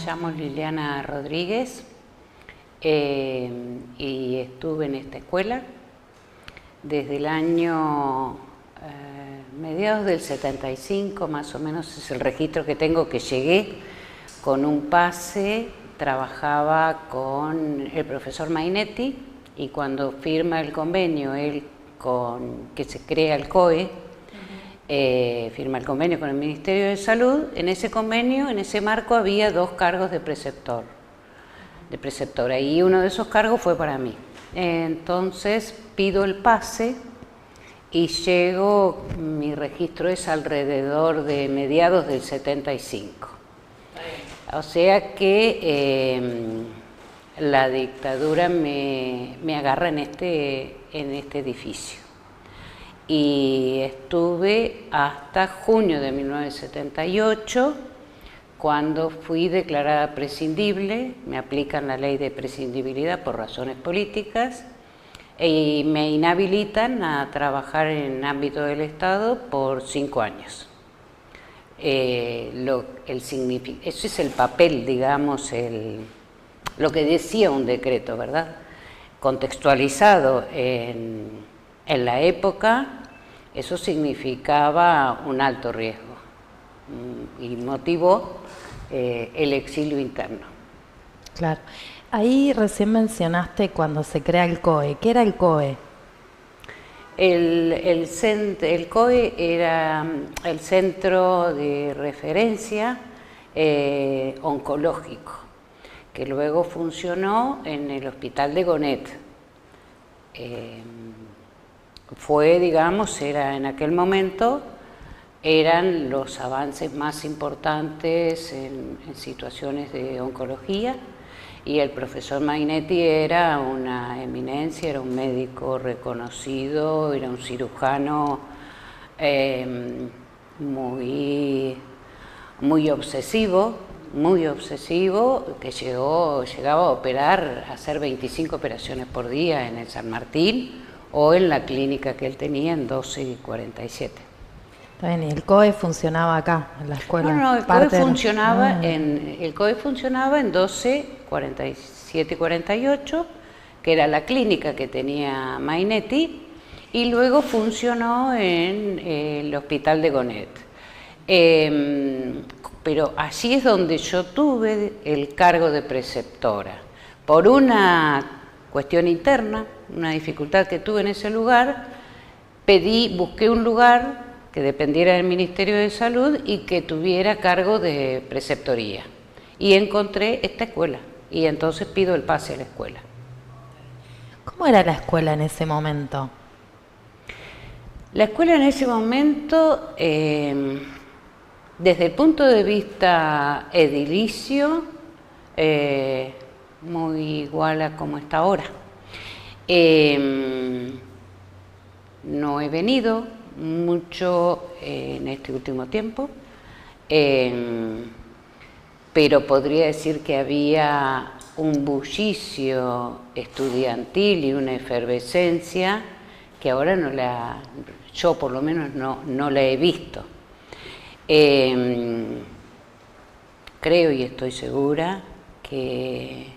llamo Liliana Rodríguez y estuve en esta escuela desde el año mediados del 75, más o menos es el registro que tengo, que llegué con un pase, trabajaba con el profesor Mainetti, y cuando firma el convenio, él con que se crea el COE, firma el convenio con el Ministerio de Salud. En ese convenio, en ese marco, había 2 cargos de preceptora, y uno de esos cargos fue para mí. Entonces pido el pase y llego, mi registro es alrededor de mediados del 75. O sea que la dictadura me agarra en este edificio. Y estuve hasta junio de 1978, cuando fui declarada prescindible. Me aplican la ley de prescindibilidad por razones políticas y me inhabilitan a trabajar en el ámbito del Estado por 5 años. Ese es el papel, digamos, lo que decía un decreto, ¿verdad? Contextualizado en la época, eso significaba un alto riesgo y motivó el exilio interno. Claro. Ahí recién mencionaste cuando se crea el COE. ¿Qué era el COE? El COE era el Centro de Referencia Oncológico, que luego funcionó en el Hospital de Gonet. Fue, digamos, en aquel momento, eran los avances más importantes en situaciones de oncología, y el profesor Mainetti era una eminencia, era un médico reconocido, era un cirujano muy obsesivo, que llegaba a operar, a hacer 25 operaciones por día en el San Martín, o en la clínica que él tenía en 12 y 47. Está bien, ¿y el COE funcionaba acá, en la escuela? No, el COE funcionaba en 12, 47 y 48, que era la clínica que tenía Mainetti, y luego funcionó en el Hospital de Gonet. Pero allí es donde yo tuve el cargo de preceptora. Por una cuestión interna, una dificultad que tuve en ese lugar, busqué un lugar que dependiera del Ministerio de Salud y que tuviera cargo de preceptoría. Y encontré esta escuela, y entonces pido el pase a la escuela. ¿Cómo era la escuela en ese momento? La escuela en ese momento, desde el punto de vista edilicio, muy igual a como está ahora. No he venido mucho en este último tiempo, pero podría decir que había un bullicio estudiantil y una efervescencia que ahora yo por lo menos no la he visto. Creo y estoy segura que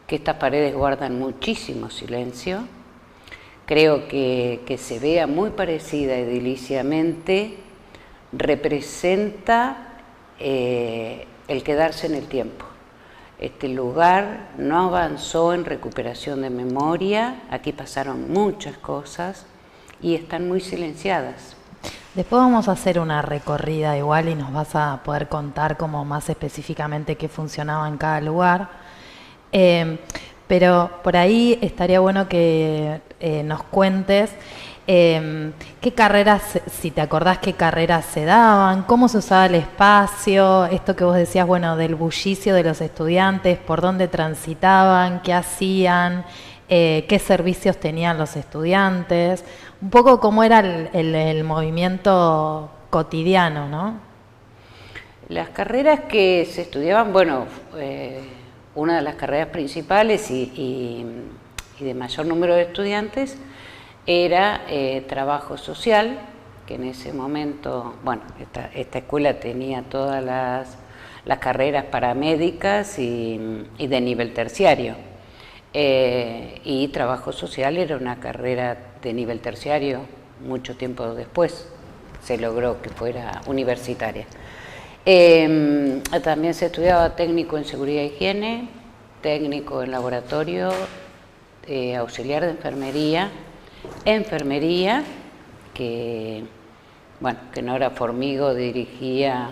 estas paredes guardan muchísimo silencio. Creo que se vea muy parecida ediliciamente, representa el quedarse en el tiempo. Este lugar no avanzó en recuperación de memoria, aquí pasaron muchas cosas y están muy silenciadas. Después vamos a hacer una recorrida igual y nos vas a poder contar como más específicamente qué funcionaba en cada lugar. Pero por ahí estaría bueno que nos cuentes qué carreras, si te acordás qué carreras se daban, cómo se usaba el espacio, esto que vos decías, bueno, del bullicio de los estudiantes, por dónde transitaban, qué hacían, qué servicios tenían los estudiantes, un poco cómo era el movimiento cotidiano, ¿no? Las carreras que se estudiaban, bueno, una de las carreras principales y de mayor número de estudiantes era trabajo social, que en ese momento, bueno, esta escuela tenía todas las carreras paramédicas y de nivel terciario. Y trabajo social era una carrera de nivel terciario, mucho tiempo después se logró que fuera universitaria. También se estudiaba técnico en seguridad e higiene, técnico en laboratorio, auxiliar de enfermería, que Nora Formigo dirigía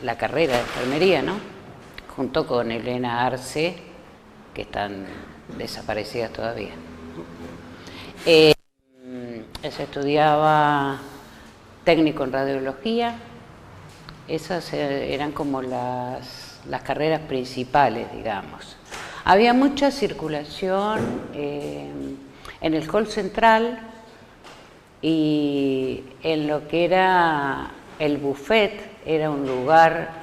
la carrera de enfermería, ¿no? Junto con Elena Arce, que están desaparecidas todavía. Se estudiaba técnico en radiología. Esas eran como las carreras principales, digamos. Había mucha circulación en el hall central y en lo que era el buffet, era un lugar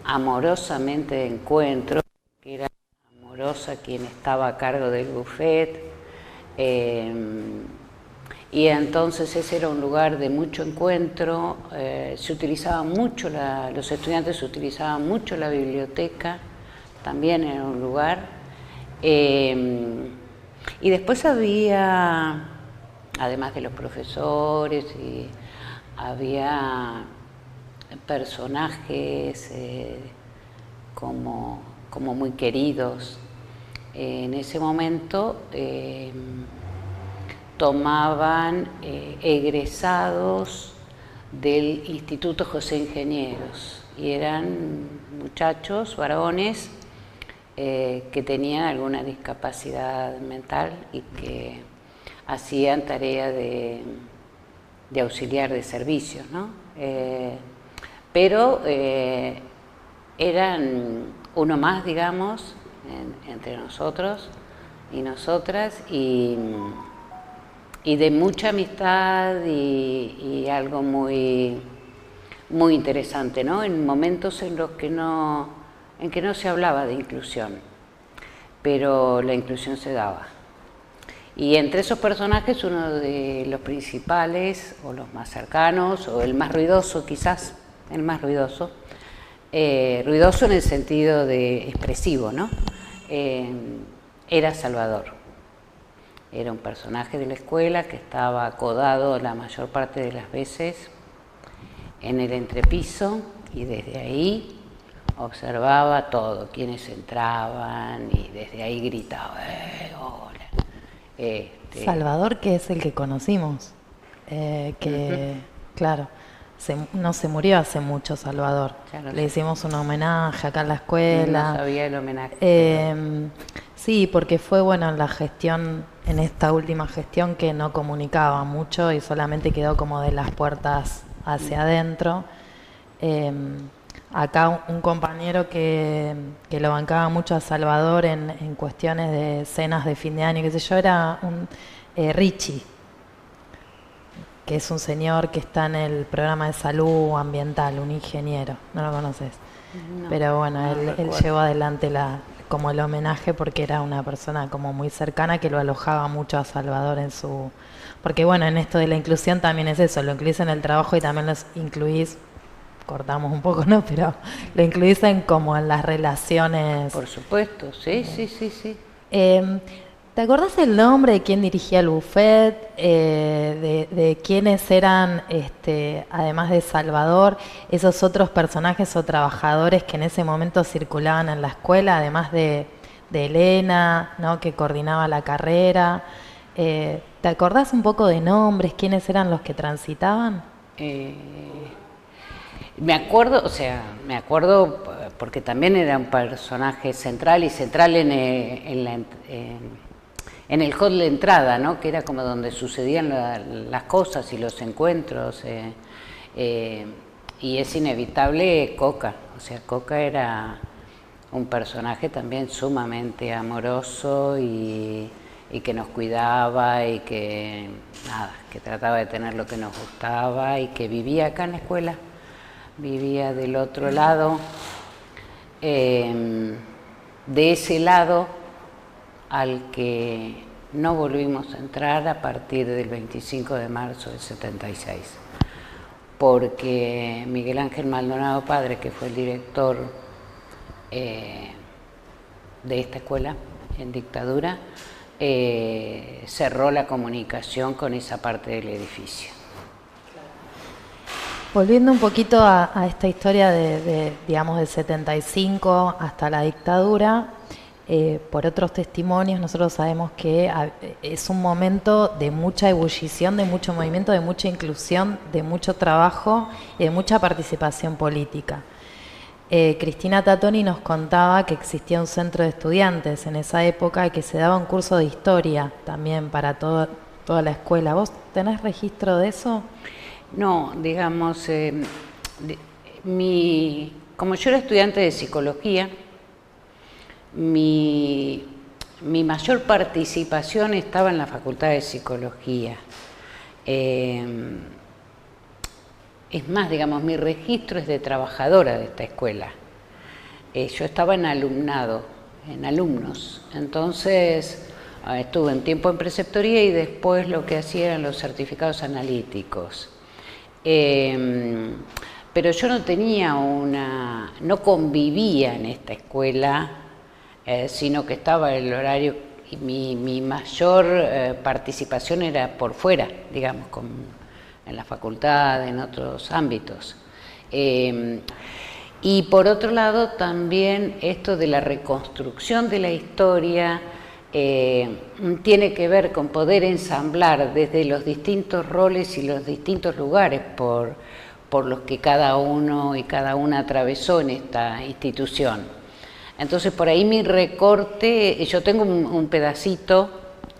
amorosamente de encuentro, que era amorosa quien estaba a cargo del buffet. Y entonces ese era un lugar de mucho encuentro, se utilizaba mucho, los estudiantes utilizaban mucho la biblioteca, también era un lugar. Y después había, además de los profesores, había personajes como muy queridos. En ese momento tomaban egresados del Instituto José Ingenieros y eran muchachos, varones, que tenían alguna discapacidad mental y que hacían tarea de auxiliar de servicios, ¿no? Pero eran uno más, digamos, entre nosotros y nosotras, y de mucha amistad y algo muy interesante, ¿no? En momentos en los que no se hablaba de inclusión, pero la inclusión se daba. Y entre esos personajes, uno de los principales, o los más cercanos, o el más ruidoso quizás, ruidoso en el sentido de expresivo, ¿no? Era Salvador. Era un personaje de la escuela que estaba acodado la mayor parte de las veces en el entrepiso y desde ahí observaba todo, quienes entraban y desde ahí gritaba, hola. Salvador, que es el que conocimos, claro, no se murió hace mucho Salvador, le hicimos un homenaje acá en la escuela. No sabía el homenaje. Sí, porque fue bueno en la gestión, en esta última gestión, que no comunicaba mucho y solamente quedó como de las puertas hacia adentro. Acá un compañero que lo bancaba mucho a Salvador en cuestiones de cenas de fin de año, qué sé yo, era Richie, que es un señor que está en el programa de salud ambiental, un ingeniero, ¿no lo conoces? No, pero bueno, él llevó adelante como el homenaje porque era una persona como muy cercana que lo alojaba mucho a Salvador en su... Porque bueno, en esto de la inclusión también es eso, lo incluís en el trabajo y también los incluís, cortamos un poco, ¿no? Pero lo incluís en como en las relaciones. Por supuesto, sí, sí, sí, sí. ¿Te acordás el nombre de quién dirigía el buffet? De quiénes eran, además de Salvador, esos otros personajes o trabajadores que en ese momento circulaban en la escuela, además de Elena, ¿no? Que coordinaba la carrera. ¿Te acordás un poco de nombres? ¿Quiénes eran los que transitaban? Me acuerdo, me acuerdo porque también era un personaje central y central en el hall de entrada, ¿no? Que era como donde sucedían las cosas y los encuentros. Y es inevitable Coca. O sea, Coca era un personaje también sumamente amoroso y que nos cuidaba y que, que trataba de tener lo que nos gustaba y que vivía acá en la escuela. Vivía del otro lado, de ese lado al que no volvimos a entrar a partir del 25 de marzo del 76, porque Miguel Ángel Maldonado Padre, que fue el director de esta escuela en dictadura, cerró la comunicación con esa parte del edificio. Volviendo un poquito a esta historia digamos, del 75 hasta la dictadura, por otros testimonios nosotros sabemos que es un momento de mucha ebullición, de mucho movimiento, de mucha inclusión, de mucho trabajo y de mucha participación política. Cristina Tatoni nos contaba que existía un centro de estudiantes en esa época y que se daba un curso de historia también para toda la escuela. ¿Vos tenés registro de eso? No, digamos, como yo era estudiante de psicología, mi mayor participación estaba en la Facultad de Psicología. Es más, digamos, mi registro es de trabajadora de esta escuela. Yo estaba en alumnado, en alumnos, entonces estuve un tiempo en preceptoría y después lo que hacía eran los certificados analíticos. Pero yo no tenía no convivía en esta escuela, sino que estaba el horario y mi mayor participación era por fuera, digamos, en la facultad, en otros ámbitos. Y por otro lado también esto de la reconstrucción de la historia tiene que ver con poder ensamblar desde los distintos roles y los distintos lugares por los que cada uno y cada una atravesó en esta institución. Entonces por ahí mi recorte, yo tengo un pedacito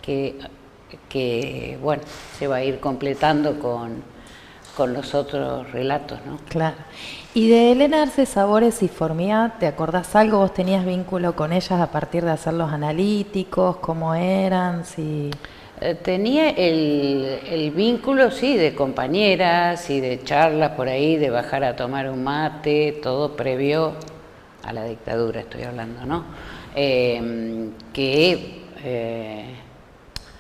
que bueno, se va a ir completando con los otros relatos, ¿no? Claro. Y de Elena Arce Sabores y Formiá, ¿te acordás algo? ¿Vos tenías vínculo con ellas a partir de hacer los analíticos? ¿Cómo eran? Si... Tenía el vínculo, sí, de compañeras y de charlas por ahí, de bajar a tomar un mate, todo previo a la dictadura estoy hablando, ¿no?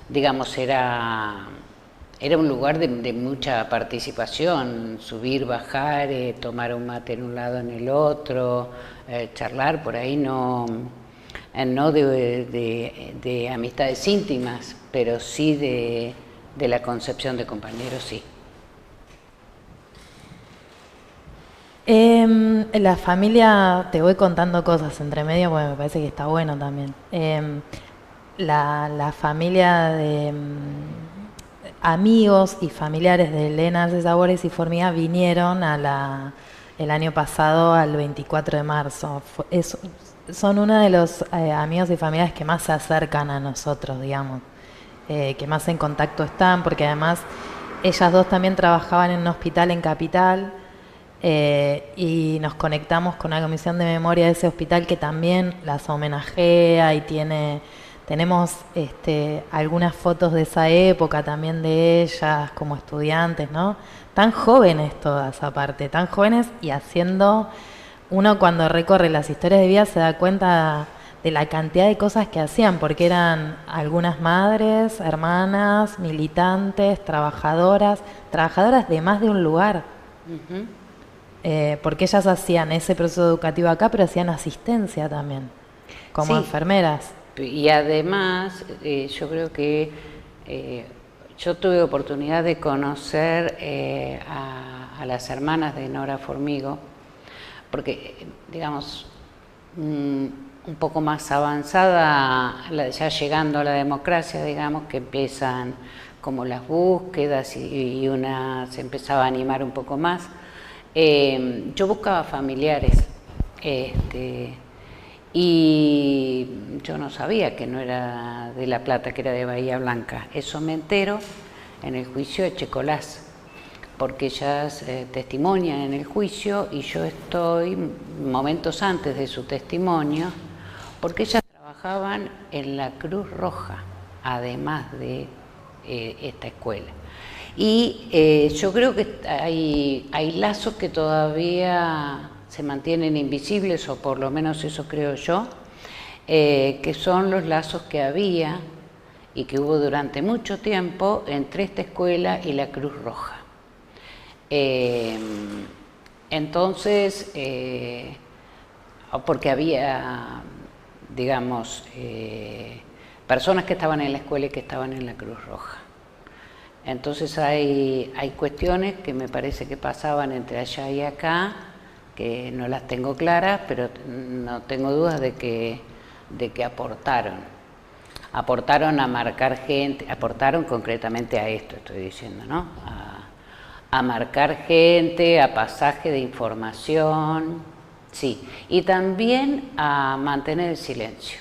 Digamos, era un lugar de mucha participación, subir, bajar, tomar un mate en un lado, en el otro, charlar, por ahí no de amistades íntimas, pero sí de la concepción de compañeros, sí. La familia, te voy contando cosas entre medio porque me parece que está bueno también. La familia de amigos y familiares de Elena Arce Sabores y Formiá vinieron el año pasado al 24 de marzo. Son uno de los amigos y familiares que más se acercan a nosotros, digamos, que más en contacto están, porque además ellas dos también trabajaban en un hospital en Capital. Y nos conectamos con una comisión de memoria de ese hospital que también las homenajea y tenemos algunas fotos de esa época también de ellas como estudiantes, ¿no? Tan jóvenes todas aparte, tan jóvenes y haciendo, uno cuando recorre las historias de vida se da cuenta de la cantidad de cosas que hacían, porque eran algunas madres, hermanas, militantes, trabajadoras de más de un lugar. Ujú. Porque ellas hacían ese proceso educativo acá, pero hacían asistencia también, como Sí, enfermeras. y además yo creo que yo tuve oportunidad de conocer a las hermanas de Nora Formigo, porque digamos un poco más avanzada, ya llegando a la democracia, digamos, que empiezan como las búsquedas y una se empezaba a animar un poco más. Yo buscaba familiares, y yo no sabía que no era de La Plata, que era de Bahía Blanca. Eso me entero en el juicio de Checolás, porque ellas testimonian en el juicio y yo estoy momentos antes de su testimonio, porque ellas trabajaban en la Cruz Roja, además de esta escuela. Y yo creo que hay lazos que todavía se mantienen invisibles, o por lo menos eso creo yo, que son los lazos que había y que hubo durante mucho tiempo entre esta escuela y la Cruz Roja. Entonces, porque había, digamos, personas que estaban en la escuela y que estaban en la Cruz Roja. Entonces hay cuestiones que me parece que pasaban entre allá y acá, que no las tengo claras, pero no tengo dudas de que aportaron. Aportaron a marcar gente, aportaron concretamente a esto, estoy diciendo, ¿no? A marcar gente, a pasaje de información, sí, y también a mantener el silencio,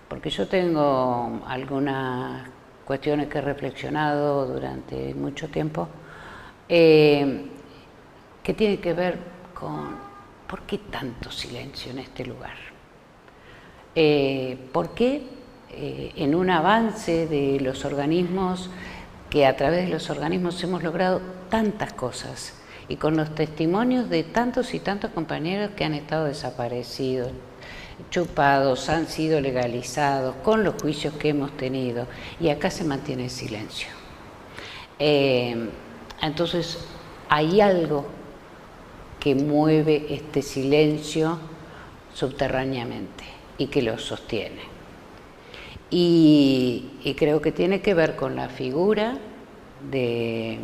porque yo tengo algunas cuestiones que he reflexionado durante mucho tiempo, que tienen que ver con ¿por qué tanto silencio en este lugar? ¿Por qué en un avance de los organismos, que a través de los organismos hemos logrado tantas cosas, y con los testimonios de tantos y tantos compañeros que han estado desaparecidos, chupados, han sido legalizados, con los juicios que hemos tenido, y acá se mantiene el silencio? Entonces hay algo que mueve este silencio subterráneamente y que lo sostiene. Y creo que tiene que ver con la figura de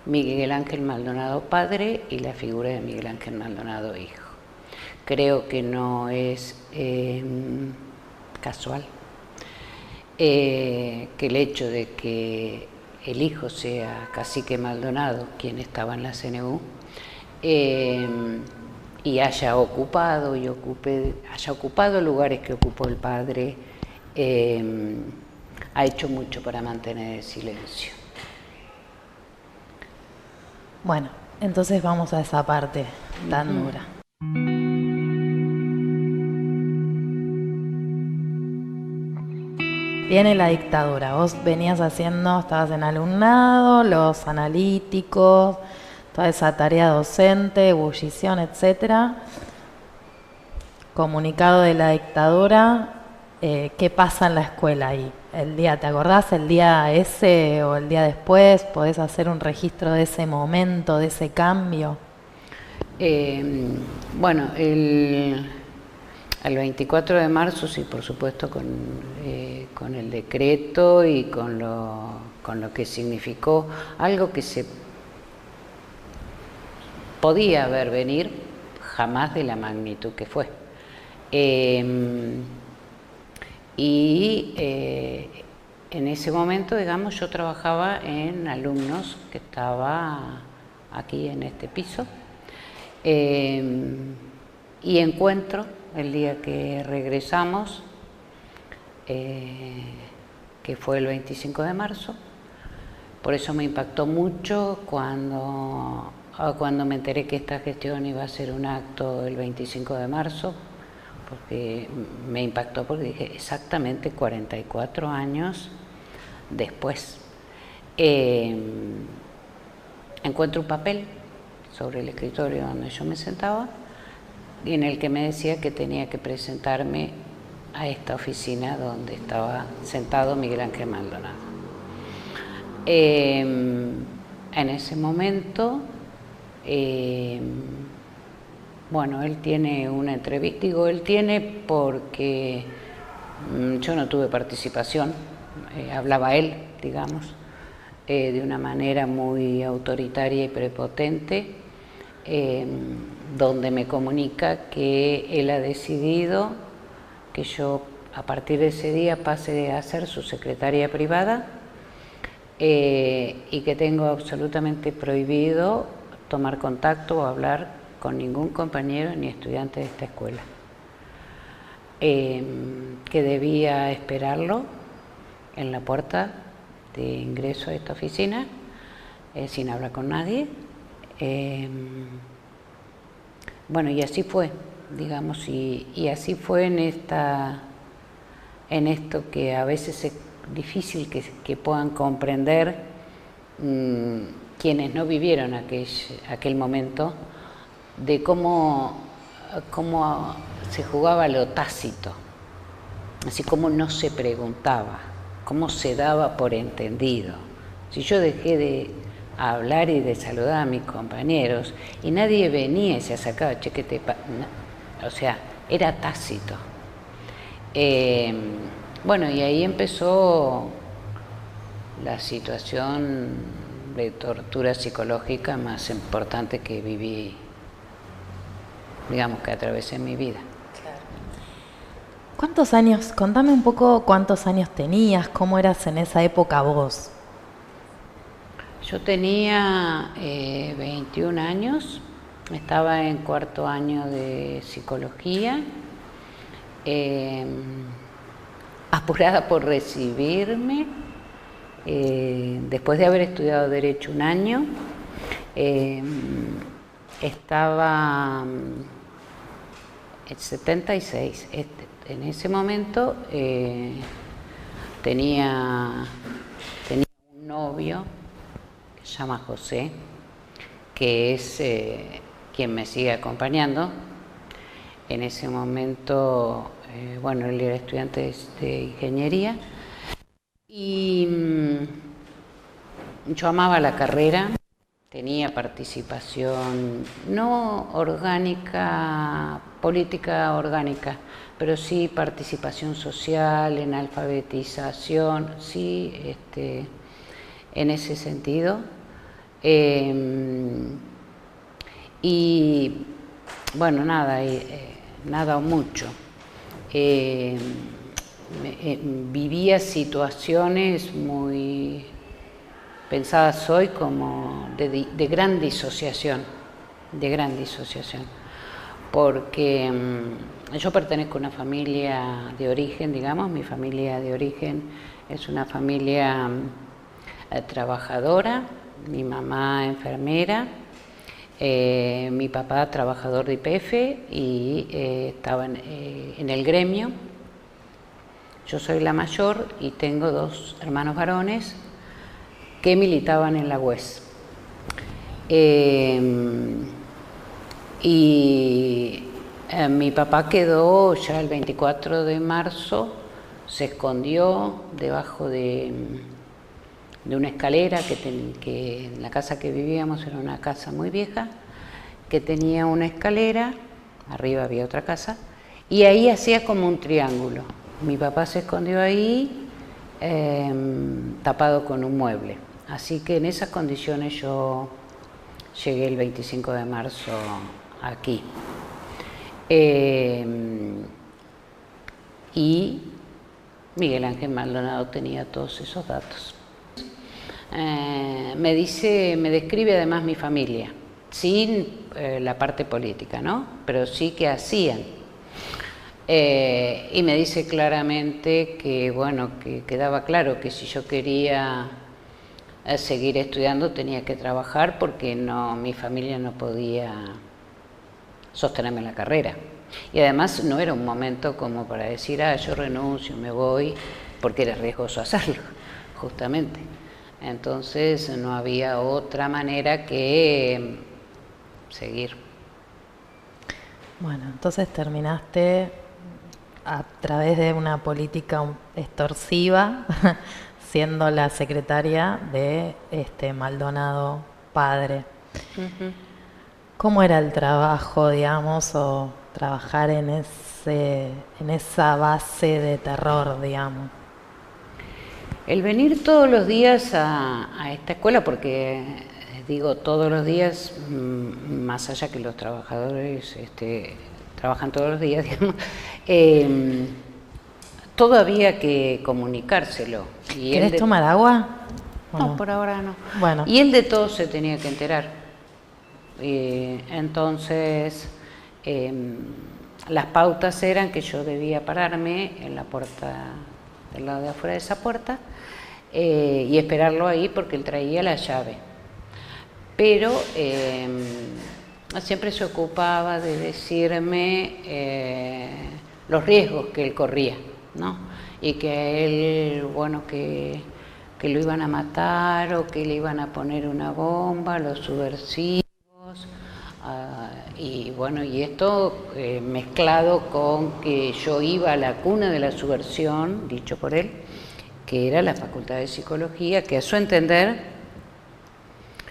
Miguel Ángel Maldonado padre y la figura de Miguel Ángel Maldonado hijo. Creo que no es casual que el hecho de que el hijo sea Cacique Maldonado, quien estaba en la CNU, y haya ocupado lugares que ocupó el padre, ha hecho mucho para mantener el silencio. Bueno, entonces vamos a esa parte tan dura. Viene la dictadura, vos venías haciendo, estabas en alumnado, los analíticos, toda esa tarea docente, ebullición, etcétera. Comunicado de la dictadura, ¿qué pasa en la escuela ahí? El día, ¿te acordás el día ese o el día después? ¿Podés hacer un registro de ese momento, de ese cambio? Bueno, al 24 de marzo, sí, por supuesto, con el decreto y con lo que significó, algo que se podía ver venir, jamás de la magnitud que fue. En ese momento, digamos, yo trabajaba en alumnos que estaba aquí en este piso, y encuentro el día que regresamos, que fue el 25 de marzo. Por eso me impactó mucho cuando me enteré que esta gestión iba a ser un acto el 25 de marzo, porque me impactó, porque dije exactamente 44 años después. Encuentro un papel sobre el escritorio donde yo me sentaba, en el que me decía que tenía que presentarme a esta oficina donde estaba sentado Miguel Ángel Maldonado. En ese momento, bueno, él tiene una entrevista, digo, él tiene porque yo no tuve participación, hablaba él, digamos, de una manera muy autoritaria y prepotente, donde me comunica que él ha decidido que yo a partir de ese día pase a ser su secretaria privada, y que tengo absolutamente prohibido tomar contacto o hablar con ningún compañero ni estudiante de esta escuela, que debía esperarlo en la puerta de ingreso a esta oficina, sin hablar con nadie. Bueno, y así fue, digamos, y así fue en esto que a veces es difícil que puedan comprender quienes no vivieron aquel momento, de cómo se jugaba lo tácito, así como no se preguntaba, cómo se daba por entendido. Si yo dejé de hablar y de saludar a mis compañeros y nadie venía y se acercaba, che, ¿qué te pasa? O sea, era tácito. Bueno, y ahí empezó la situación de tortura psicológica más importante que viví, digamos, que atravesé en mi vida. Claro. ¿Cuántos años? Contame un poco cuántos años tenías, cómo eras en esa época vos. Yo tenía 21 años, estaba en cuarto año de psicología, apurada por recibirme, después de haber estudiado Derecho un año. Estaba en 76, en ese momento tenía un novio que se llama José, que es quien me sigue acompañando. En ese momento, bueno, él era estudiante de ingeniería y yo amaba la carrera, tenía participación no orgánica, política orgánica, pero sí participación social, en alfabetización, sí, en ese sentido. Y bueno, nada o mucho. Vivía situaciones muy pensadas hoy como de gran disociación, porque yo pertenezco a una familia de origen, digamos, mi familia de origen es una familia trabajadora, mi mamá enfermera, mi papá trabajador de YPF y estaba en el gremio. Yo soy la mayor y tengo 2 hermanos varones que militaban en la UES. Mi papá quedó ya el 24 de marzo, se escondió debajo de una escalera que en la casa que vivíamos era una casa muy vieja, que tenía una escalera, arriba había otra casa, y ahí hacía como un triángulo. Mi papá se escondió ahí, tapado con un mueble. Así que en esas condiciones yo llegué el 25 de marzo aquí. Y Miguel Ángel Maldonado tenía todos esos datos. Me describe además mi familia, sin la parte política, ¿no? Pero sí que hacían. Y me dice claramente que, bueno, que quedaba claro que si yo quería seguir estudiando tenía que trabajar porque mi familia no podía sostenerme en la carrera. Y además no era un momento como para decir, yo renuncio, me voy, porque era riesgoso hacerlo, justamente. Entonces no había otra manera que seguir. Bueno, entonces terminaste a través de una política extorsiva siendo la secretaria de Maldonado padre. Ujú. ¿Cómo era el trabajo, digamos, o trabajar en esa base de terror, digamos? El venir todos los días a esta escuela, porque digo todos los días, más allá que los trabajadores trabajan todos los días, digamos, todo había que comunicárselo. Y ¿Querés tomar agua? No, por ahora no. Bueno. Y él de todo se tenía que enterar. Entonces, las pautas eran que yo debía pararme en la puerta, del lado de afuera de esa puerta, y esperarlo ahí porque él traía la llave. Pero siempre se ocupaba de decirme los riesgos que él corría, ¿no? Y que él, bueno, que lo iban a matar o que le iban a poner una bomba, los subversivos. Y bueno, y esto mezclado con que yo iba a la cuna de la subversión, dicho por él, que era la Facultad de Psicología, que a su entender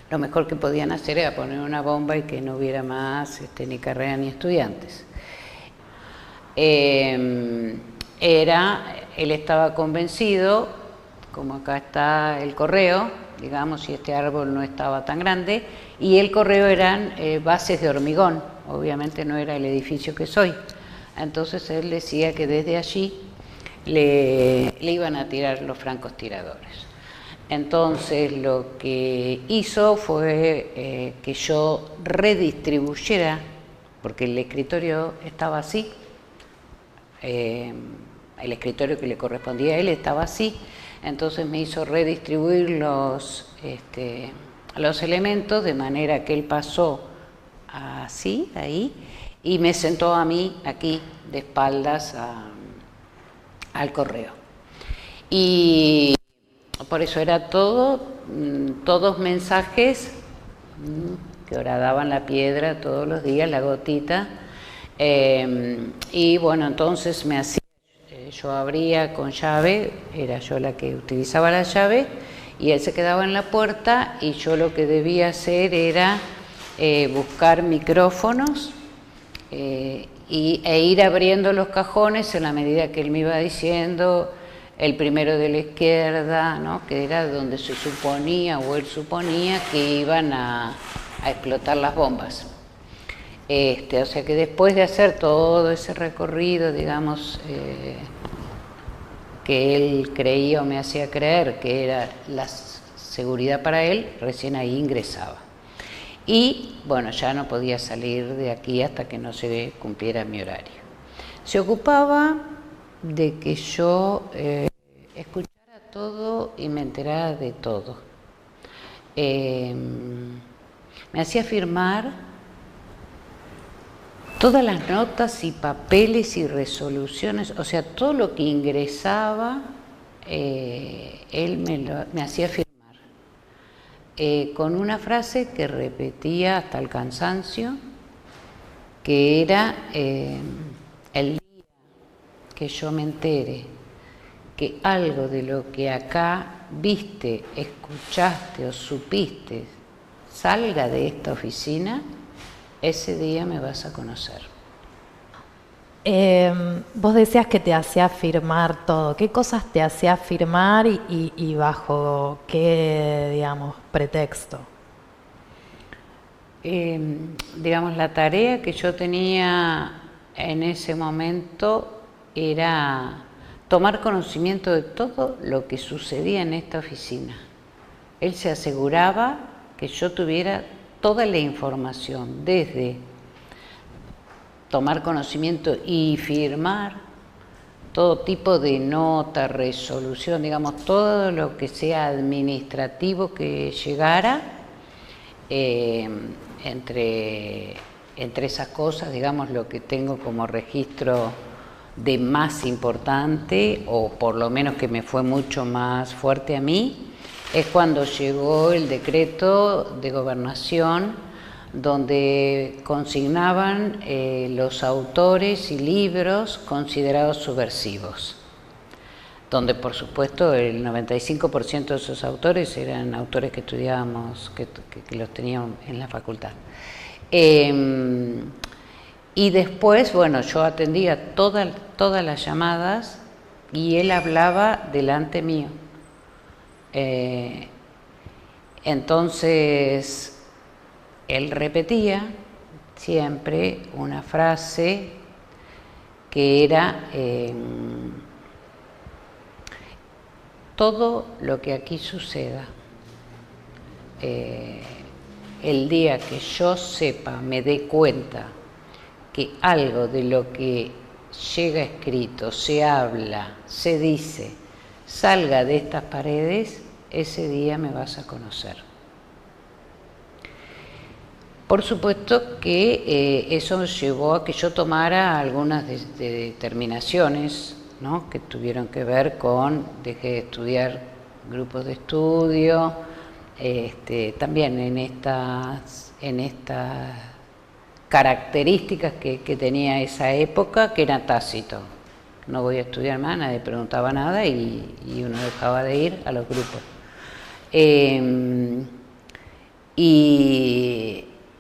lo mejor que podían hacer era poner una bomba y que no hubiera más ni carrera ni estudiantes. Él estaba convencido, como acá está el correo, digamos, y este árbol no estaba tan grande, y el correo eran bases de hormigón, obviamente no era el edificio que soy. Entonces él decía que desde allí le iban a tirar los francotiradores. Entonces lo que hizo fue que yo redistribuyera, porque el escritorio estaba así, el escritorio que le correspondía a él estaba así, entonces me hizo redistribuir los elementos de manera que él pasó así, ahí, y me sentó a mí aquí de espaldas al correo. Y por eso era todos mensajes que horadaban la piedra todos los días, la gotita. Y bueno, entonces me hacía, yo abría con llave, era yo la que utilizaba la llave, y él se quedaba en la puerta y yo lo que debía hacer era buscar micrófonos e ir abriendo los cajones en la medida que él me iba diciendo. El primero de la izquierda, ¿no? Que era donde se suponía o él suponía que iban a explotar las bombas. O sea que después de hacer todo ese recorrido, digamos, que él creía o me hacía creer que era la seguridad para él, recién ahí ingresaba. Y bueno, ya no podía salir de aquí hasta que no se cumpliera mi horario. Se ocupaba de que yo escuchara todo y me enterara de todo. Me hacía firmar todas las notas y papeles y resoluciones, o sea, todo lo que ingresaba, él me hacía firmar. Con una frase que repetía hasta el cansancio, que era el día que yo me entere que algo de lo que acá viste, escuchaste o supiste salga de esta oficina, ese día me vas a conocer. Vos decías que te hacía firmar todo. ¿Qué cosas te hacía firmar y bajo qué, digamos, pretexto? Digamos, la tarea que yo tenía en ese momento era tomar conocimiento de todo lo que sucedía en esta oficina. Él se aseguraba que yo tuviera toda la información, desde tomar conocimiento y firmar todo tipo de nota, resolución, digamos, todo lo que sea administrativo que llegara, entre esas cosas, digamos, lo que tengo como registro de más importante, o por lo menos que me fue mucho más fuerte a mí, es cuando llegó el decreto de gobernación donde consignaban los autores y libros considerados subversivos, donde por supuesto el 95% de esos autores eran autores que estudiábamos, que los teníamos en la facultad. Y después, bueno, yo atendía todas las llamadas y él hablaba delante mío. Entonces, él repetía siempre una frase que era: todo lo que aquí suceda, el día que yo sepa, me dé cuenta que algo de lo que llega escrito, se habla, se dice, salga de estas paredes, ese día me vas a conocer. Por supuesto que eso llevó a que yo tomara algunas determinaciones, ¿no?, que tuvieron que ver con, dejé de estudiar grupos de estudio, también en estas características que tenía esa época, que era tácito. No voy a estudiar más, nadie preguntaba nada y uno dejaba de ir a los grupos.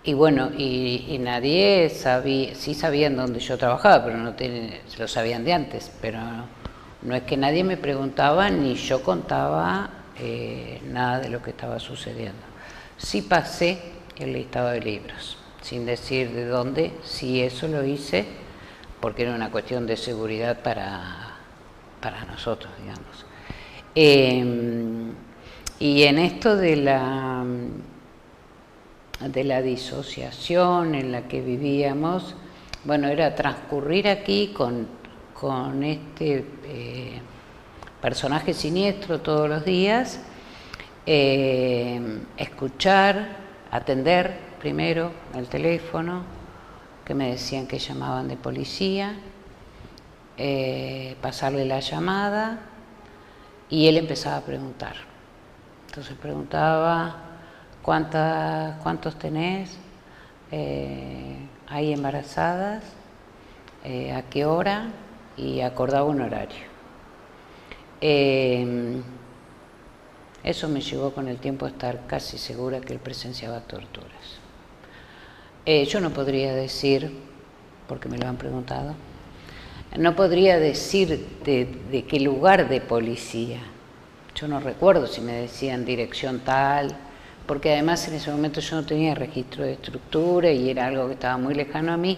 Y bueno, y nadie sabía, sí sabían dónde yo trabajaba, pero lo sabían de antes, pero no es que nadie me preguntaba ni yo contaba nada de lo que estaba sucediendo. Sí pasé el listado de libros, sin decir de dónde, sí, eso lo hice porque era una cuestión de seguridad para nosotros, digamos. Y en esto de la disociación en la que vivíamos, bueno, era transcurrir aquí con este personaje siniestro todos los días, escuchar, atender primero el teléfono, que me decían que llamaban de policía, pasarle la llamada y él empezaba a preguntar. Entonces preguntaba: ¿cuántos tenés? ¿Hay embarazadas? ¿A qué hora? Y acordaba un horario. Eso me llevó con el tiempo a estar casi segura que él presenciaba torturas. Yo no podría decir, porque me lo han preguntado, no podría decir de qué lugar de policía. Yo no recuerdo si me decían dirección tal, porque además en ese momento yo no tenía registro de estructura y era algo que estaba muy lejano a mí.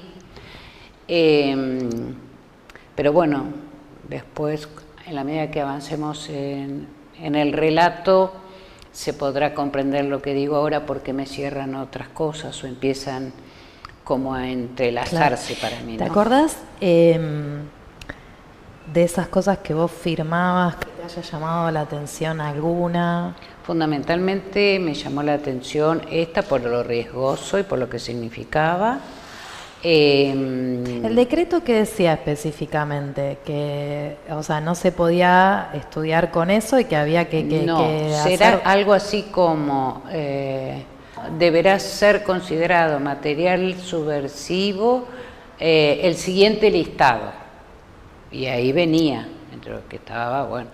Pero bueno, después, en la medida que avancemos en el relato, se podrá comprender lo que digo ahora, porque me cierran otras cosas o empiezan como a entrelazarse, claro, para mí, ¿no? ¿Te acordás de esas cosas que vos firmabas, que te haya llamado la atención alguna? Fundamentalmente me llamó la atención esta por lo riesgoso y por lo que significaba. ¿El decreto qué decía específicamente? Que, o sea, no se podía estudiar con eso y que había que será hacer algo así como deberá ser considerado material subversivo el siguiente listado. Y ahí venía, entre lo que estaba, bueno,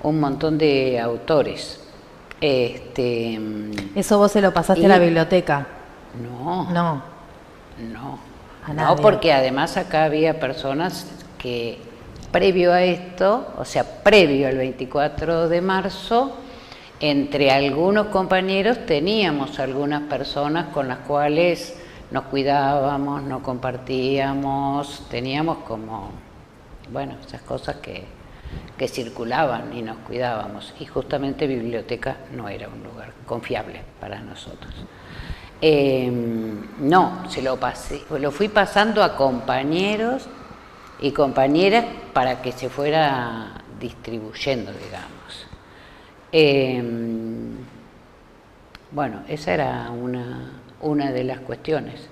un montón de autores. ¿Eso vos se lo pasaste a la biblioteca? No, porque además acá había personas que previo a esto, o sea, previo al 24 de marzo, entre algunos compañeros teníamos algunas personas con las cuales nos cuidábamos, nos compartíamos, teníamos como, bueno, esas cosas que circulaban y nos cuidábamos, y justamente biblioteca no era un lugar confiable para nosotros. No, lo fui pasando a compañeros y compañeras para que se fuera distribuyendo, digamos. Bueno, esa era una de las cuestiones,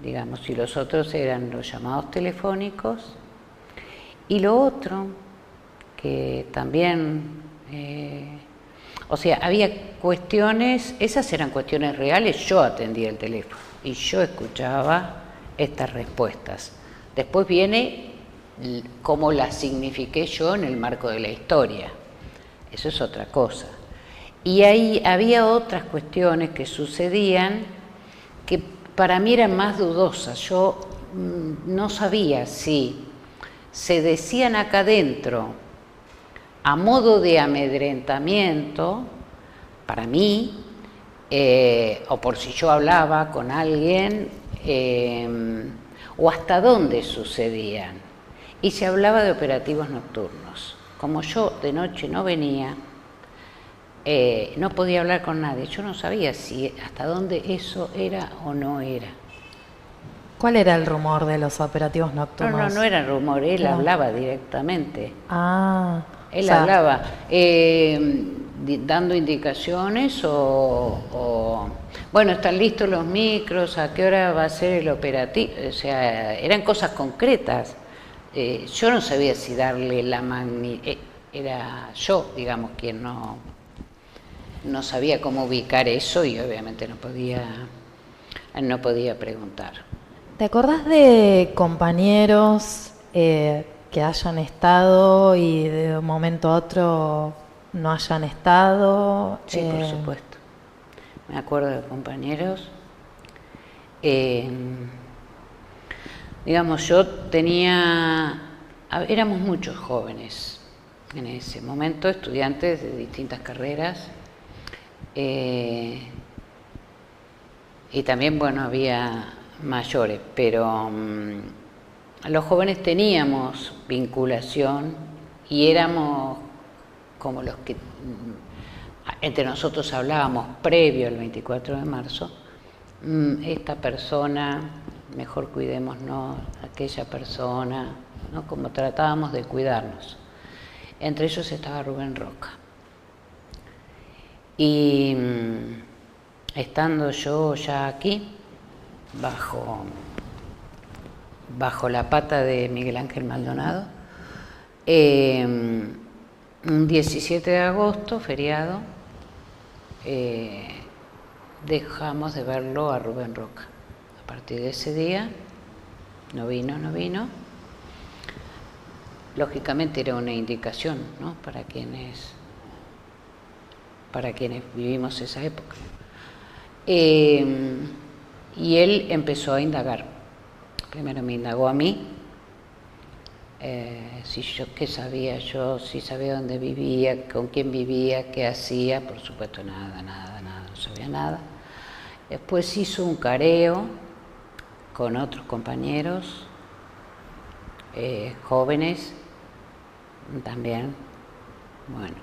digamos, y los otros eran los llamados telefónicos. Y lo otro, que también O sea, había cuestiones, esas eran cuestiones reales, yo atendía el teléfono y yo escuchaba estas respuestas. Después viene cómo las signifiqué yo en el marco de la historia. Eso es otra cosa. Y ahí había otras cuestiones que sucedían que para mí eran más dudosas. Yo no sabía si se decían acá adentro a modo de amedrentamiento, para mí, o por si yo hablaba con alguien, o hasta dónde sucedían. Y se hablaba de operativos nocturnos. Como yo de noche no venía, no podía hablar con nadie. Yo no sabía si hasta dónde eso era o no era. ¿Cuál era el rumor de los operativos nocturnos? No era rumor, él hablaba directamente. Ah. Él hablaba, dando indicaciones bueno, están listos los micros, a qué hora va a ser el operativo, o sea, eran cosas concretas. Yo no sabía si darle la magnitud, era yo, digamos, quien no sabía cómo ubicar eso y obviamente no podía preguntar. ¿Te acordás de compañeros que hayan estado y de un momento a otro no hayan estado? Sí, por supuesto. Me acuerdo de compañeros. Digamos, éramos muchos jóvenes en ese momento, estudiantes de distintas carreras. Y también, bueno, había mayores, pero los jóvenes teníamos vinculación y éramos como los que entre nosotros hablábamos previo al 24 de marzo, esta persona, mejor cuidémonos, aquella persona, ¿no? Como tratábamos de cuidarnos. Entre ellos estaba Rubén Roca. Y estando yo ya aquí, bajo la pata de Miguel Ángel Maldonado, un 17 de agosto, feriado, dejamos de verlo a Rubén Roca. A partir de ese día, no vino. Lógicamente era una indicación, ¿no? Para quienes vivimos esa época. Y él empezó a indagar. Primero me indagó a mí, qué sabía yo, si sabía dónde vivía, con quién vivía, qué hacía. Por supuesto nada, no sabía nada. Después hizo un careo con otros compañeros jóvenes también. Bueno,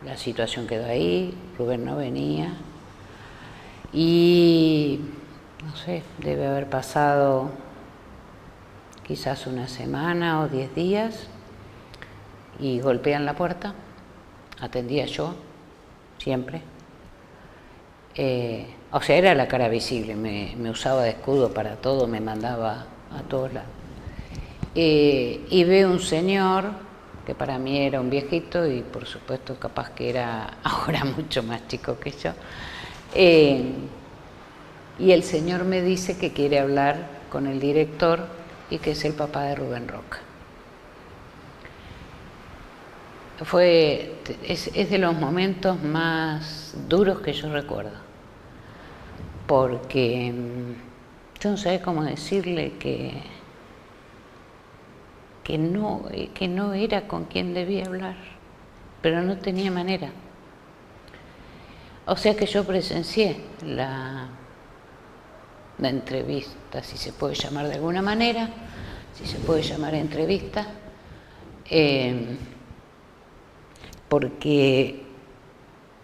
la situación quedó ahí, Rubén no venía y no sé, debe haber pasado quizás una semana o 10 días y golpean la puerta. Atendía yo, siempre. O sea, era la cara visible, me usaba de escudo para todo, me mandaba a todos lados. Y veo un señor, que para mí era un viejito y por supuesto capaz que era ahora mucho más chico que yo. Y el señor me dice que quiere hablar con el director y que es el papá de Rubén Roca. Es de los momentos más duros que yo recuerdo, porque yo no sabía cómo decirle que no era con quien debía hablar, pero no tenía manera. O sea que yo presencié la entrevista, si se puede llamar de alguna manera, si se puede llamar entrevista, porque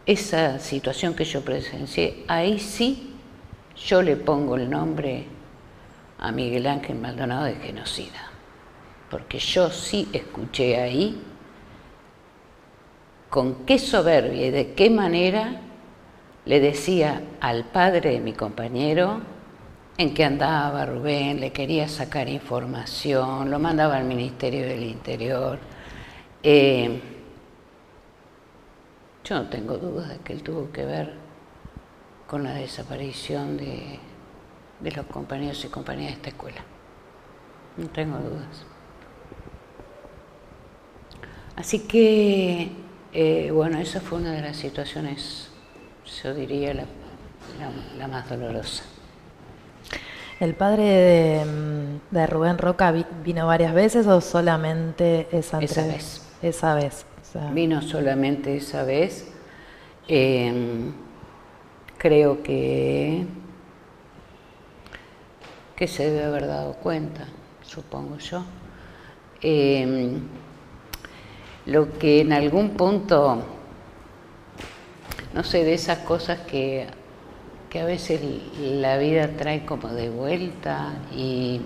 esa situación que yo presencié, ahí sí yo le pongo el nombre a Miguel Ángel Maldonado de genocida, porque yo sí escuché ahí con qué soberbia y de qué manera le decía al padre de mi compañero en qué andaba Rubén, le quería sacar información, lo mandaba al Ministerio del Interior. Yo no tengo dudas de que él tuvo que ver con la desaparición de los compañeros y compañeras de esta escuela. No tengo dudas. Así que, bueno, esa fue una de las situaciones, yo diría, la más dolorosa. ¿El padre de Rubén Roca vino varias veces o solamente esa vez? Esa vez. O sea. Vino solamente esa vez. Creo que se debe haber dado cuenta, supongo yo. Lo que en algún punto, no sé, de esas cosas que a veces la vida trae como de vuelta y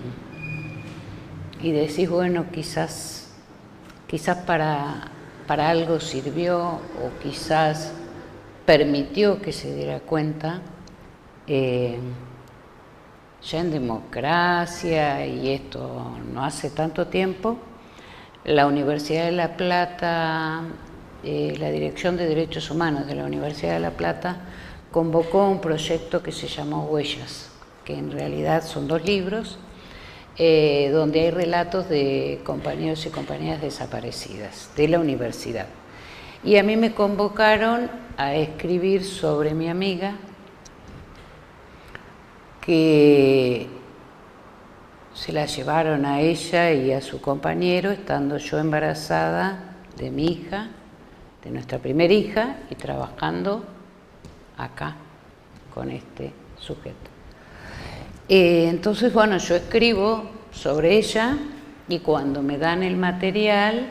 decís, bueno, quizás para algo sirvió o quizás permitió que se diera cuenta, ya en democracia, y esto no hace tanto tiempo, la Universidad de La Plata, la Dirección de Derechos Humanos de la Universidad de La Plata, convocó un proyecto que se llamó Huellas, que en realidad son 2 libros, donde hay relatos de compañeros y compañeras desaparecidas de la universidad. Y a mí me convocaron a escribir sobre mi amiga, que se la llevaron a ella y a su compañero, estando yo embarazada de mi hija, de nuestra primera hija, y trabajando acá con este sujeto. Entonces, bueno, yo escribo sobre ella y cuando me dan el material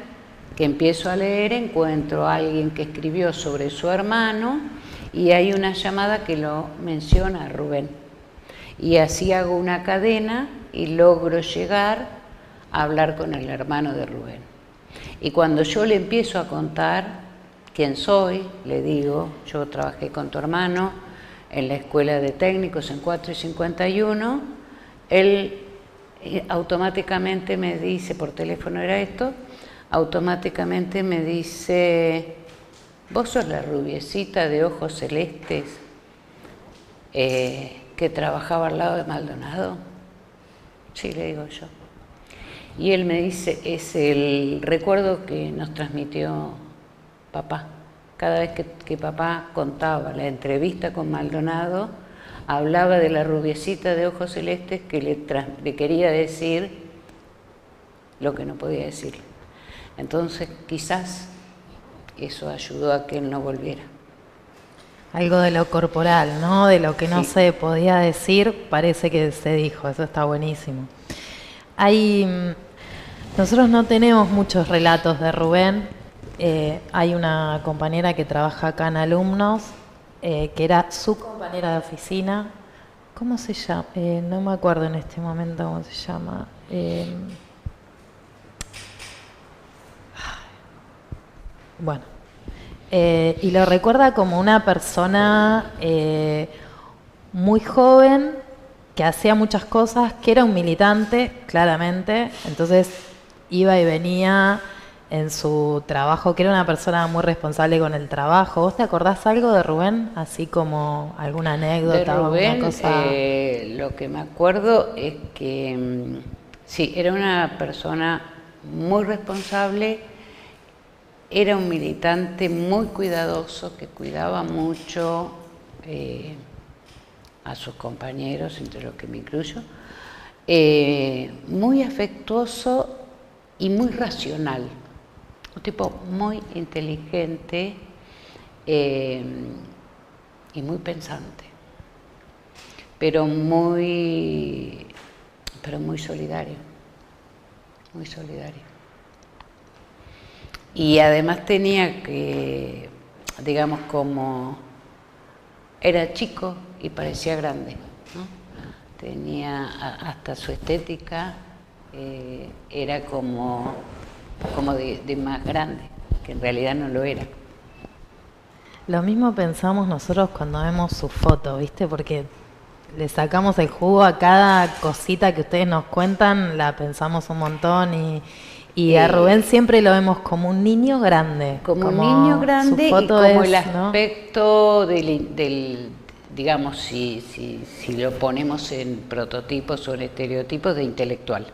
que empiezo a leer, encuentro a alguien que escribió sobre su hermano y hay una llamada que lo menciona a Rubén. Y así hago una cadena y logro llegar a hablar con el hermano de Rubén. Y cuando yo le empiezo a contar quién soy, le digo, yo trabajé con tu hermano en la escuela de técnicos en 4 y 51, él automáticamente me dice, por teléfono era esto, automáticamente me dice, ¿vos sos la rubiecita de ojos celestes que trabajaba al lado de Maldonado? Sí, le digo yo. Y él me dice, es el recuerdo que nos transmitió papá. Cada vez que papá contaba la entrevista con Maldonado, hablaba de la rubiecita de ojos celestes que le quería decir lo que no podía decirle. Entonces, quizás eso ayudó a que él no volviera. Algo de lo corporal, ¿no? De lo que no se podía decir, parece que se dijo. Eso está buenísimo. Nosotros no tenemos muchos relatos de Rubén. Hay una compañera que trabaja acá en Alumnos, que era su compañera de oficina. ¿Cómo se llama? No me acuerdo en este momento cómo se llama. Bueno. Y lo recuerda como una persona muy joven, que hacía muchas cosas, que era un militante, claramente. Entonces iba y venía en su trabajo, que era una persona muy responsable con el trabajo. ¿Vos te acordás algo de Rubén? Así como alguna anécdota de Rubén, o alguna cosa. Lo que me acuerdo es que sí, era una persona muy responsable, era un militante muy cuidadoso, que cuidaba mucho a sus compañeros, entre los que me incluyo, muy afectuoso y muy racional. Un tipo muy inteligente y muy pensante, pero muy solidario, muy solidario. Y además tenía que, digamos, como era chico y parecía grande, ¿no? Tenía hasta su estética, era como de más grande, que en realidad no lo era. Lo mismo pensamos nosotros cuando vemos su foto, ¿viste? Porque le sacamos el jugo a cada cosita que ustedes nos cuentan, la pensamos un montón y Y a Rubén siempre lo vemos como un niño grande. Como un niño grande y como el aspecto ¿no? digamos, si lo ponemos en prototipos o en estereotipos, de intelectual.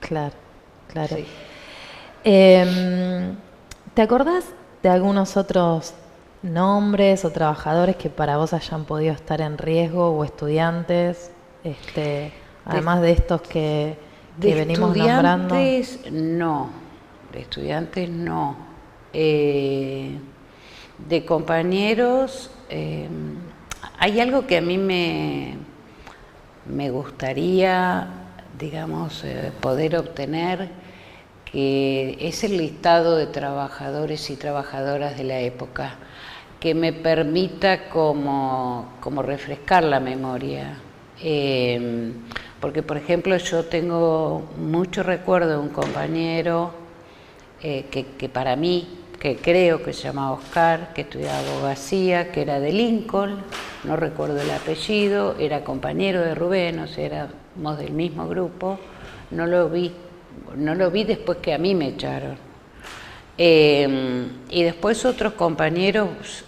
Claro, claro. Sí. ¿Te acordás de algunos otros nombres o trabajadores que para vos hayan podido estar en riesgo o estudiantes? Además de estos que venimos nombrando. De estudiantes no. De compañeros, hay algo que a mí me gustaría, digamos, poder obtener, que es el listado de trabajadores y trabajadoras de la época, que me permita como refrescar la memoria. Porque, por ejemplo, yo tengo mucho recuerdo de un compañero que para mí, que creo que se llamaba Oscar, que estudiaba abogacía, que era de Lincoln, no recuerdo el apellido, era compañero de Rubén, o sea, éramos del mismo grupo. No lo vi después que a mí me echaron. Y después otros compañeros,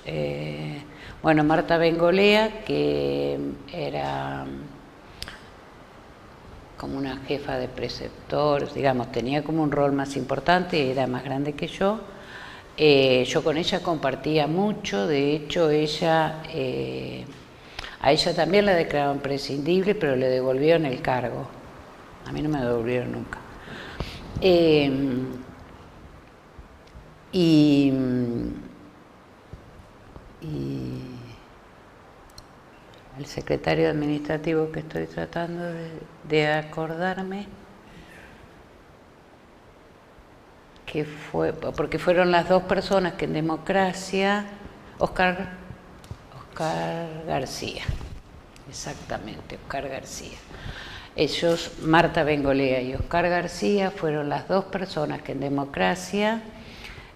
Marta Bengolea, que era como una jefa de preceptores, digamos, tenía como un rol más importante, era más grande que yo. Yo con ella compartía mucho, de hecho a ella también la declararon prescindible, pero le devolvieron el cargo. A mí no me devolvieron nunca. Y el secretario administrativo, que estoy tratando de acordarme, que fue, porque fueron las dos personas que en democracia, Oscar García, exactamente, Oscar García. Ellos, Marta Bengolea y Oscar García, fueron las dos personas que en democracia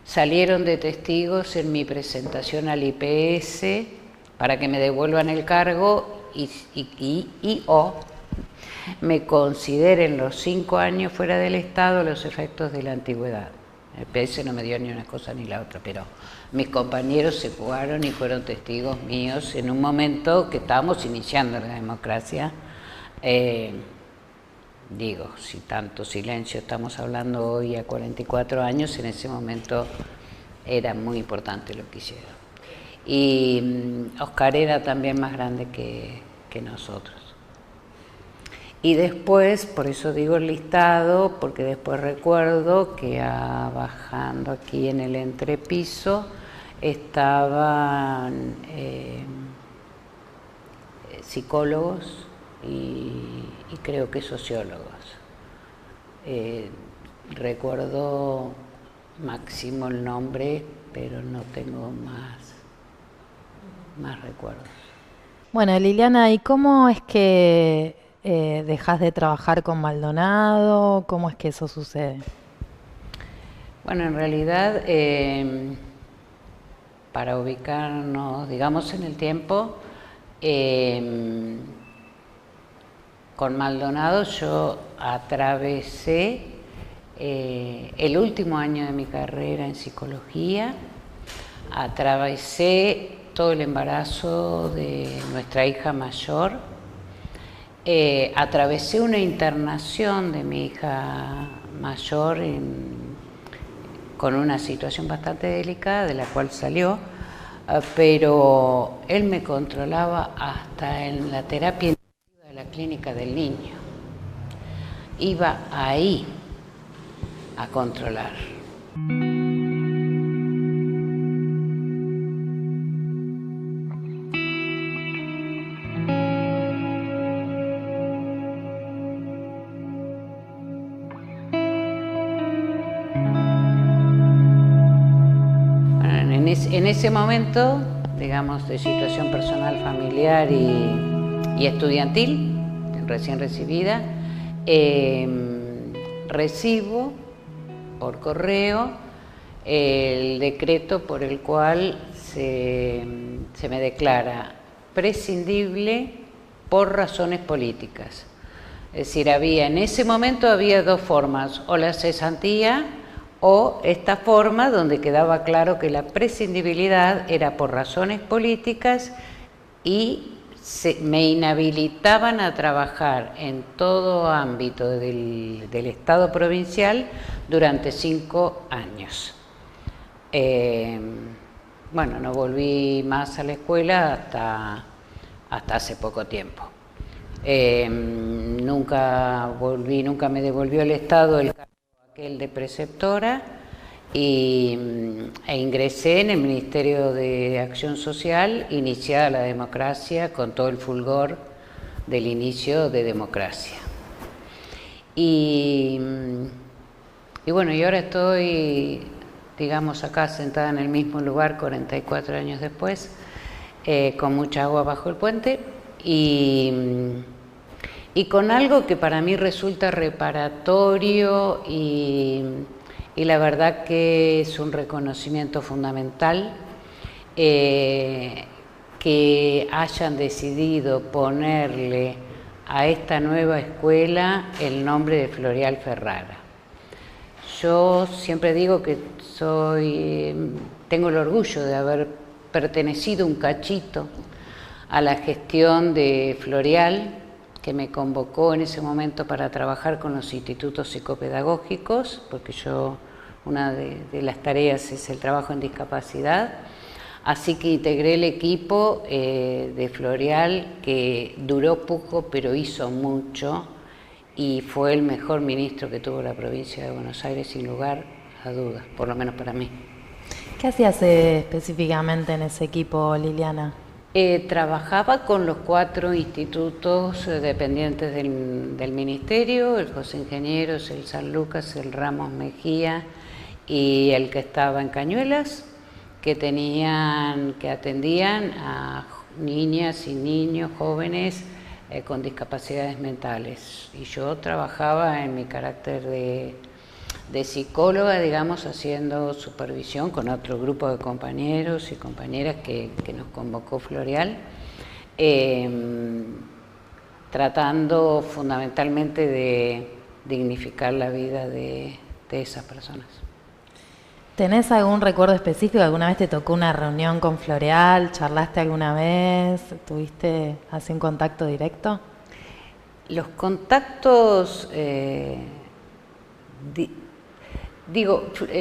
salieron de testigos en mi presentación al IPS para que me devuelvan el cargo o me consideren los 5 años fuera del Estado los efectos de la antigüedad. El IPS no me dio ni una cosa ni la otra, pero mis compañeros se jugaron y fueron testigos míos en un momento que estábamos iniciando la democracia. Si tanto silencio estamos hablando hoy a 44 años, en ese momento era muy importante lo que hicieron. Y Oscar era también más grande que nosotros. Y después, por eso digo el listado, porque después recuerdo que bajando aquí en el entrepiso estaban psicólogos y creo que sociólogos. Recuerdo máximo el nombre, pero no tengo más recuerdos. Bueno, Liliana, ¿y cómo es que dejás de trabajar con Maldonado? ¿Cómo es que eso sucede? Bueno, en realidad, para ubicarnos, digamos, en el tiempo, con Maldonado yo atravesé el último año de mi carrera en psicología, atravesé todo el embarazo de nuestra hija mayor, atravesé una internación de mi hija mayor con una situación bastante delicada, de la cual salió, pero él me controlaba hasta en la terapia intensiva de la clínica del niño. Iba ahí a controlar. En ese momento, digamos, de situación personal, familiar y estudiantil, recién recibida, recibo por correo el decreto por el cual se me declara prescindible por razones políticas. Es decir, en ese momento había dos formas, o la cesantía o esta forma donde quedaba claro que la prescindibilidad era por razones políticas y me inhabilitaban a trabajar en todo ámbito del Estado provincial durante 5 años. Bueno, no volví más a la escuela hasta hace poco tiempo. Nunca me devolvió el Estado el cargo aquel de preceptora e ingresé en el Ministerio de Acción Social, iniciada la democracia con todo el fulgor del inicio de democracia. Y bueno, y ahora estoy, digamos, acá sentada en el mismo lugar 44 años después, con mucha agua bajo el puente y con algo que para mí resulta reparatorio y la verdad que es un reconocimiento fundamental que hayan decidido ponerle a esta nueva escuela el nombre de Floreal Ferrara. Yo siempre digo que tengo el orgullo de haber pertenecido un cachito a la gestión de Floreal, que me convocó en ese momento para trabajar con los institutos psicopedagógicos, porque una de las tareas es el trabajo en discapacidad, así que integré el equipo de Floreal, que duró poco pero hizo mucho y fue el mejor ministro que tuvo la provincia de Buenos Aires sin lugar a dudas, por lo menos para mí. ¿Qué hacías específicamente en ese equipo, Liliana? Trabajaba con los 4 institutos dependientes del Ministerio, el José Ingenieros, el San Lucas, el Ramos Mejía y el que estaba en Cañuelas, que atendían a niñas y niños jóvenes con discapacidades mentales. Y yo trabajaba en mi carácter de psicóloga, digamos, haciendo supervisión con otro grupo de compañeros y compañeras que nos convocó Floreal, tratando fundamentalmente de dignificar la vida de esas personas. ¿Tenés algún recuerdo específico? ¿Alguna vez te tocó una reunión con Floreal? ¿Charlaste alguna vez? ¿Tuviste así un contacto directo? Los contactos...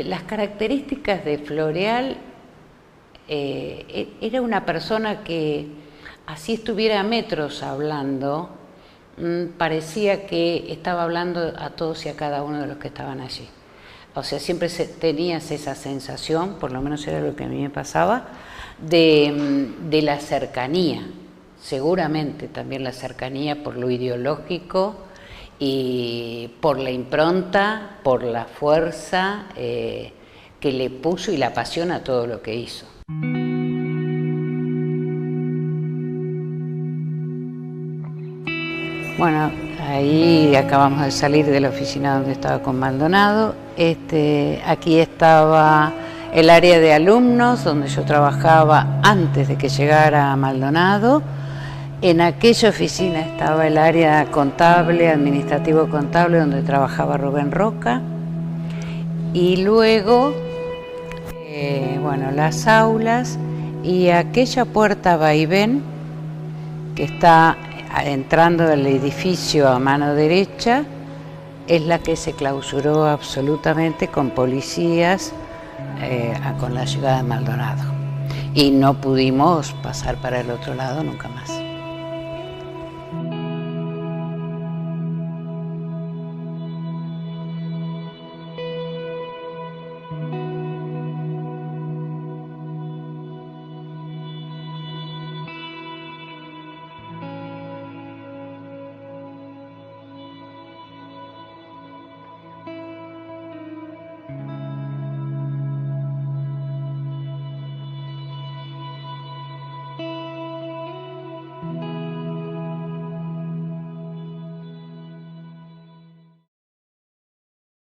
las características de Floreal, era una persona que, así estuviera a metros hablando, parecía que estaba hablando a todos y a cada uno de los que estaban allí. O sea, siempre tenías esa sensación, por lo menos era lo que a mí me pasaba, de la cercanía. Seguramente también la cercanía por lo ideológico, y por la impronta, por la fuerza que le puso y la pasión a todo lo que hizo. Bueno, ahí acabamos de salir de la oficina donde estaba con Maldonado. Aquí estaba el área de alumnos, donde yo trabajaba antes de que llegara Maldonado. En aquella oficina estaba el área contable, administrativo contable, donde trabajaba Rubén Roca. Y luego, las aulas y aquella puerta vaivén que está entrando al edificio a mano derecha, es la que se clausuró absolutamente con policías con la llegada de Maldonado. Y no pudimos pasar para el otro lado nunca más.